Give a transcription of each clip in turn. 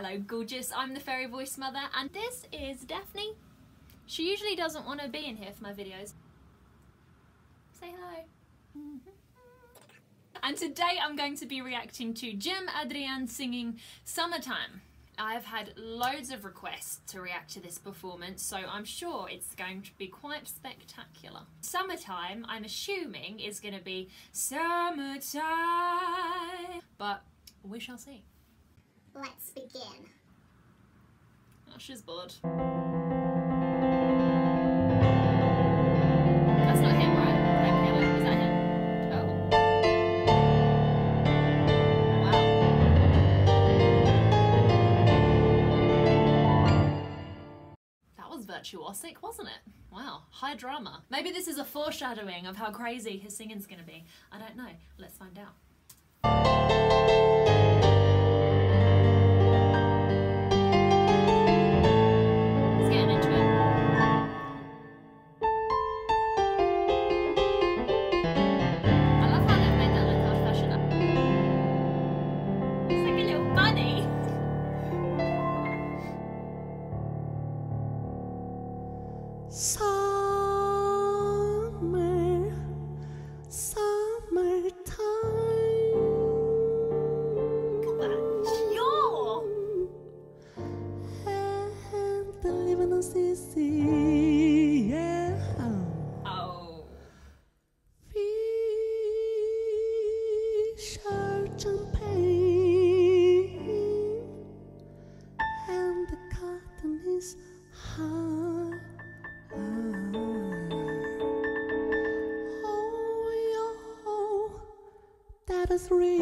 Hello gorgeous, I'm the Fairy Voice Mother and this is Daphne. She usually doesn't want to be in here for my videos. Say hello. And today I'm going to be reacting to Cem Adrian singing Summertime. I've had loads of requests to react to this performance, so I'm sure it's going to be quite spectacular. Summertime, I'm assuming, is going to be summertime, but we shall see. Let's begin. Oh, she's bored. That's not him, right? Playing piano. Is that him? Oh. Wow. That was virtuosic, wasn't it? Wow, high drama. Maybe this is a foreshadowing of how crazy his singing's gonna be. I don't know. Let's find out. Reach,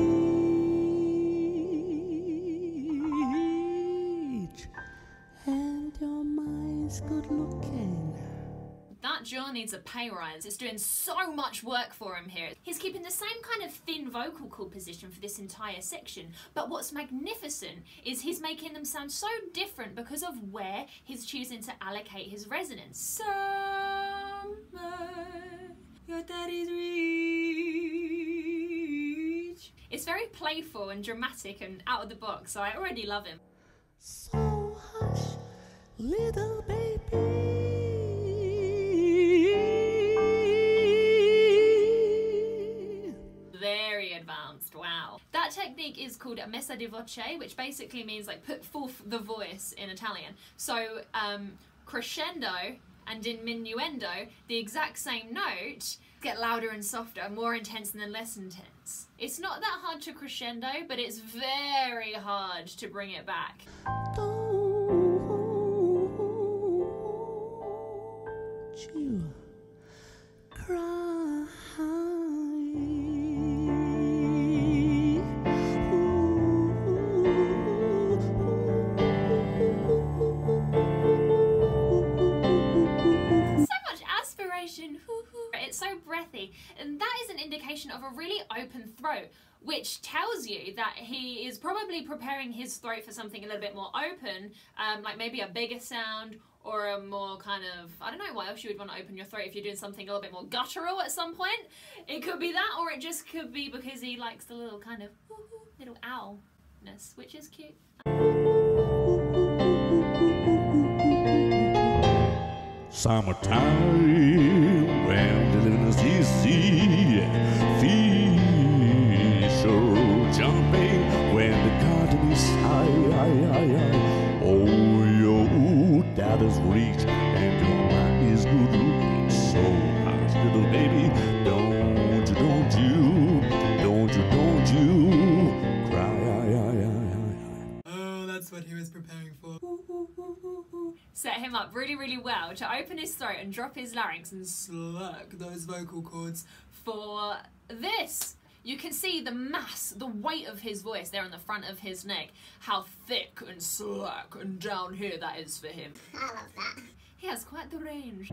and your mind's good looking. That jaw needs a pay rise. It's doing so much work for him here. He's keeping the same kind of thin vocal cord position for this entire section, but what's magnificent is he's making them sound so different because of where he's choosing to allocate his resonance. Summer, your daddy's reach. It's very playful and dramatic and out of the box, so I already love him. So hush, little baby. Very advanced, wow. That technique is called a messa di voce, which basically means like put forth the voice in Italian. So crescendo and diminuendo, the exact same note, get louder and softer, more intense and then less intense. It's not that hard to crescendo, but it's very hard to bring it back. Don't you cry. It's so breathy, and that is an indication of a really open throat, which tells you that he is probably preparing his throat for something a little bit more open, like maybe a bigger sound or a more kind of, I don't know why else you would want to open your throat if you're doing something a little bit more guttural at some point. It could be that, or it just could be because he likes the little kind of little owlness, which is cute. Summertime, when the little sea fish are jumping, when the garden is high. Oh, your dad is rich and your man is good looking. So hush, little baby, don't you cry. Oh, that's what he was preparing for. Set him up really, really well to open his throat and drop his larynx and Slack those vocal cords. for this. You can see the mass, the weight of his voice there on the front of his neck, how thick and slack and down here that is for him. I love that. He has quite the range.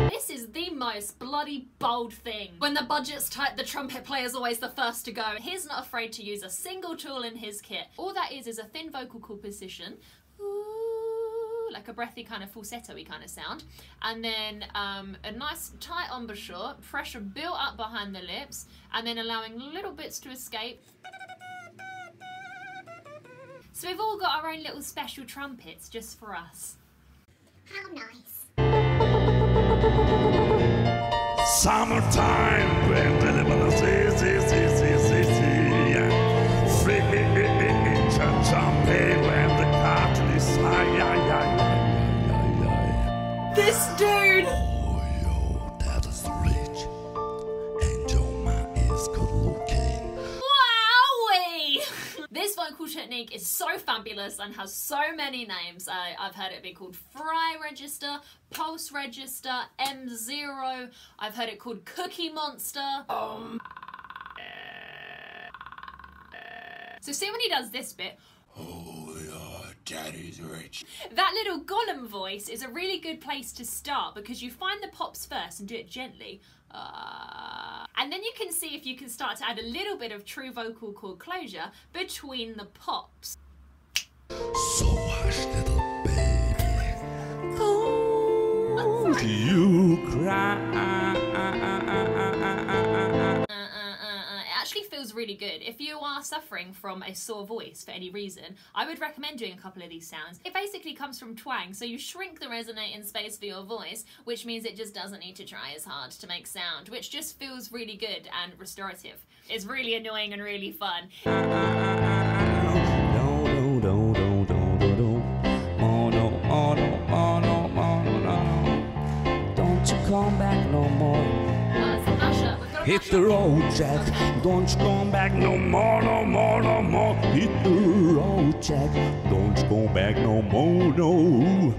This is the most bloody bold thing. When the budget's tight, the trumpet player's always the first to go. He's not afraid to use a single tool in his kit. All that is a thin vocal cord position, like a breathy kind of falsetto-y kind of sound, and then a nice tight embouchure, pressure built up behind the lips, and then allowing little bits to escape. So we've all got our own little special trumpets just for us. How nice. Summertime, when the little jumping when the cotton is high. This dude! Oh, yo, that is rich, and your man is good looking. Wowee! This vocal technique is so fabulous and has so many names. I've heard it be called fry register, pulse register, M0. I've heard it called cookie monster. So see when he does this bit. Oh, yeah, daddy's rich. That little Gollum voice is a really good place to start because you find the pops first and do it gently. And then you can see if you can start to add a little bit of true vocal cord closure between the pops. So hush, little baby, don't you cry. It actually feels really good. If you are suffering from a sore voice for any reason, I would recommend doing a couple of these sounds. It basically comes from twang, so you shrink the resonating space for your voice, which means it just doesn't need to try as hard to make sound, which just feels really good and restorative. It's really annoying and really fun. Don't you come back no more. It's a mashup. We've got a Hit mashup. the road, Jack. Don't you come back no more, no more, no more. Hit the road, Jack. Don't you come back no more, no.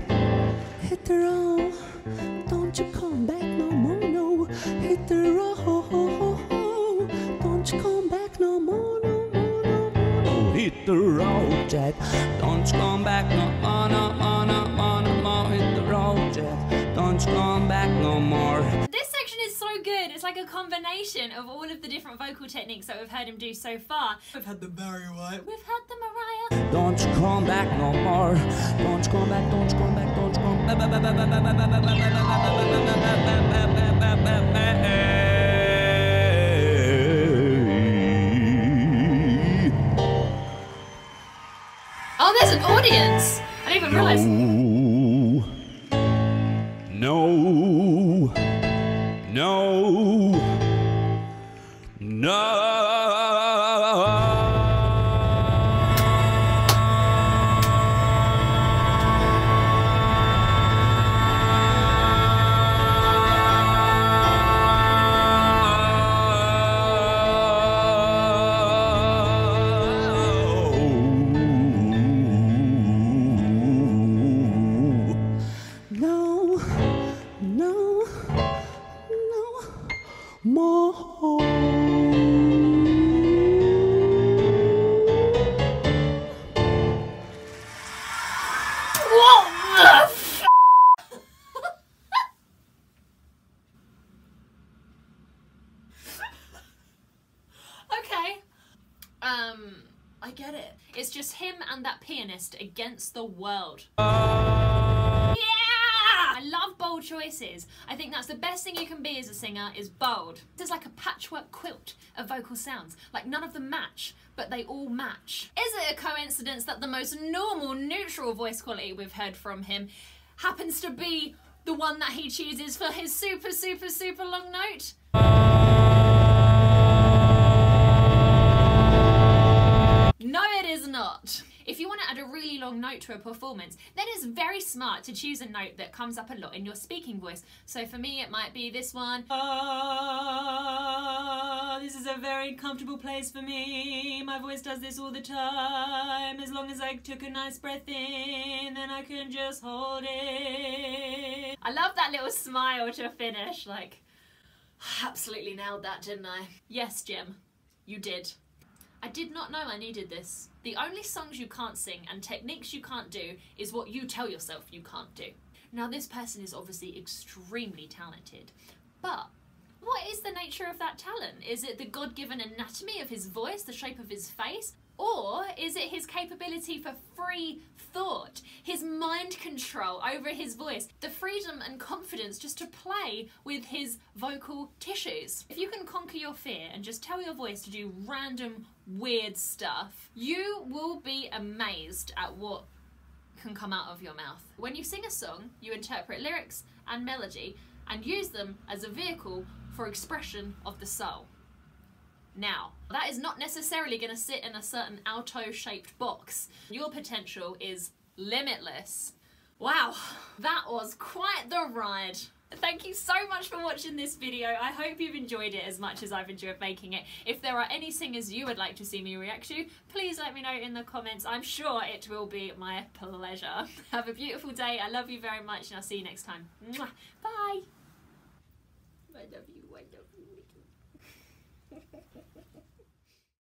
Hit the road. Don't you come back no more, no. Hit the road. Don't you come back no more, no more, no more. Oh, hit the road, Jack, don't you come back no more, no more, no more, no more. Hit the road, Jack. Don't you come back no more. This section is so good. It's like a combination of all of the different vocal techniques that we've heard him do so far. I've had the Barry White. We've had the Mariah. Don't you come back no more. Don't you come back, don't you come back, don't you come back. Oh, there's an audience. I didn't even realise. no, no, no. No, no, no more. What the f? Okay. I get it. It's just him and that pianist against the world. Yeah! I love bold choices. I think that's the best thing you can be as a singer, is bold. There's like a patchwork quilt of vocal sounds. Like none of them match, but they all match. Is it a coincidence that the most normal, neutral voice quality we've heard from him happens to be the one that he chooses for his super, super, super long note? No, it is not. If you want to add a really long note to a performance, then it's very smart to choose a note that comes up a lot in your speaking voice. So for me, it might be this one. This is a very comfortable place for me. My voice does this all the time. As long as I took a nice breath in, then I can just hold it. I love that little smile to finish. Like, absolutely nailed that, didn't I? Yes, Jim, you did. I did not know I needed this. The only songs you can't sing and techniques you can't do is what you tell yourself you can't do. Now this person is obviously extremely talented, but what nature of that talent? Is it the God-given anatomy of his voice, the shape of his face? Or is it his capability for free thought, his mind control over his voice, the freedom and confidence just to play with his vocal tissues? If you can conquer your fear and just tell your voice to do random weird stuff, you will be amazed at what can come out of your mouth. When you sing a song, you interpret lyrics and melody and use them as a vehicle for expression of the soul. Now, that is not necessarily going to sit in a certain alto-shaped box. Your potential is limitless. Wow, that was quite the ride. Thank you so much for watching this video. I hope you've enjoyed it as much as I've enjoyed making it. If there are any singers you would like to see me react to, please let me know in the comments. I'm sure it will be my pleasure. Have a beautiful day. I love you very much and I'll see you next time. Mwah. Bye. I love you.